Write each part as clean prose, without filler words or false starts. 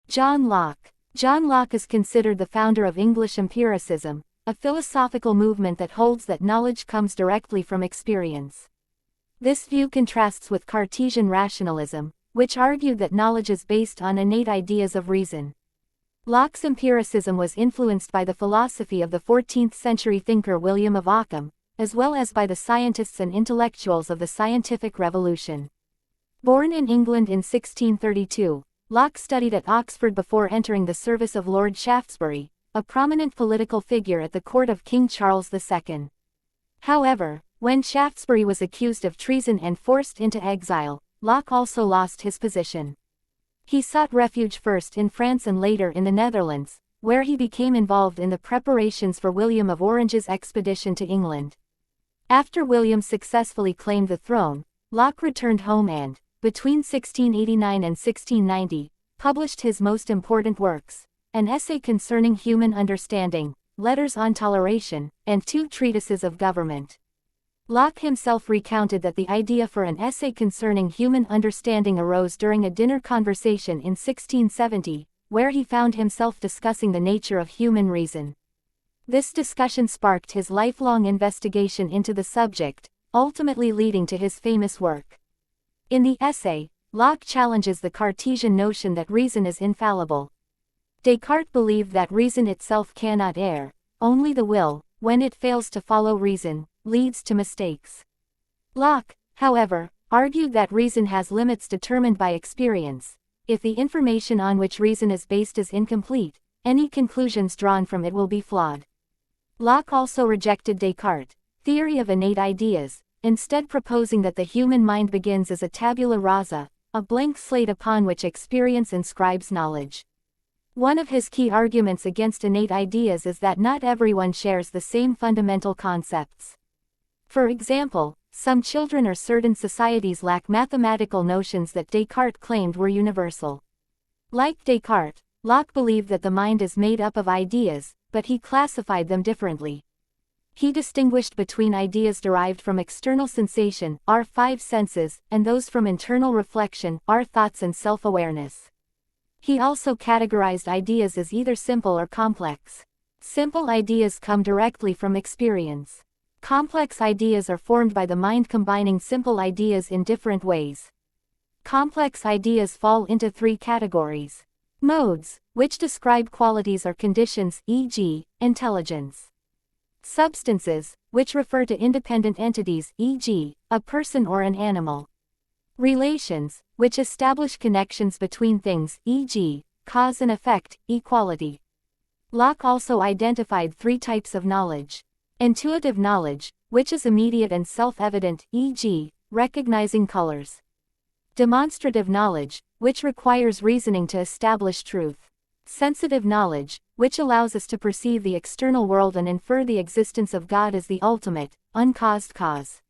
John Locke. John Locke is considered the founder of English empiricism, a philosophical movement that holds that knowledge comes directly from experience. This view contrasts with Cartesian rationalism, which argued that knowledge is based on innate ideas of reason. Locke's empiricism was influenced by the philosophy of the 14th-century thinker William of Ockham, as well as by the scientists and intellectuals of the scientific revolution. Born in England in 1632, Locke studied at Oxford before entering the service of Lord Shaftesbury, a prominent political figure at the court of King Charles II. However, when Shaftesbury was accused of treason and forced into exile, Locke also lost his position. He sought refuge first in France and later in the Netherlands, where he became involved in the preparations for William of Orange's expedition to England. After William successfully claimed the throne, Locke returned home and, between 1689 and 1690, published his most important works, an essay concerning human understanding, letters on toleration, and 2 treatises of government. Locke himself recounted that the idea for an essay concerning human understanding arose during a dinner conversation in 1670, where he found himself discussing the nature of human reason. This discussion sparked his lifelong investigation into the subject, ultimately leading to his famous work. In the essay, Locke challenges the Cartesian notion that reason is infallible. Descartes believed that reason itself cannot err, only the will, when it fails to follow reason, leads to mistakes. Locke, however, argued that reason has limits determined by experience. If the information on which reason is based is incomplete, any conclusions drawn from it will be flawed. Locke also rejected Descartes' theory of innate ideas, instead proposing that the human mind begins as a tabula rasa, a blank slate upon which experience inscribes knowledge. One of his key arguments against innate ideas is that not everyone shares the same fundamental concepts. For example, some children or certain societies lack mathematical notions that Descartes claimed were universal. Like Descartes, Locke believed that the mind is made up of ideas, but he classified them differently. He distinguished between ideas derived from external sensation, our 5 senses, and those from internal reflection, our thoughts and self-awareness. He also categorized ideas as either simple or complex. Simple ideas come directly from experience. Complex ideas are formed by the mind combining simple ideas in different ways. Complex ideas fall into 3 categories. Modes, which describe qualities or conditions, e.g., intelligence. Substances, which refer to independent entities, e.g., a person or an animal. Relations, which establish connections between things, e.g., cause and effect, equality. Locke also identified 3 types of knowledge. Intuitive knowledge, which is immediate and self-evident, e.g., recognizing colors. Demonstrative knowledge, which requires reasoning to establish truth. Sensitive knowledge, which allows us to perceive the external world and infer the existence of God as the ultimate, uncaused cause.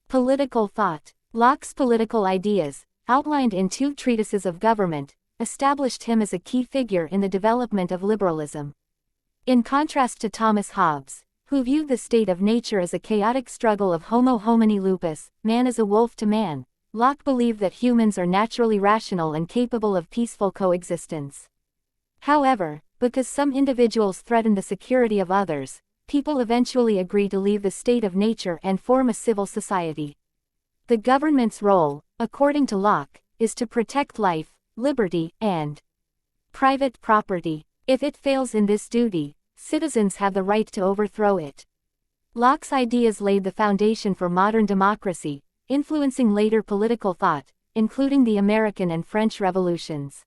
Political thought. Locke's political ideas, outlined in 2 treatises of government, established him as a key figure in the development of liberalism. In contrast to Thomas Hobbes, who viewed the state of nature as a chaotic struggle of homo homini lupus, man is a wolf to man, Locke believed that humans are naturally rational and capable of peaceful coexistence. However, because some individuals threaten the security of others, people eventually agree to leave the state of nature and form a civil society. The government's role, according to Locke, is to protect life, liberty, and private property. If it fails in this duty, citizens have the right to overthrow it. Locke's ideas laid the foundation for modern democracy, influencing later political thought, including the American and French revolutions.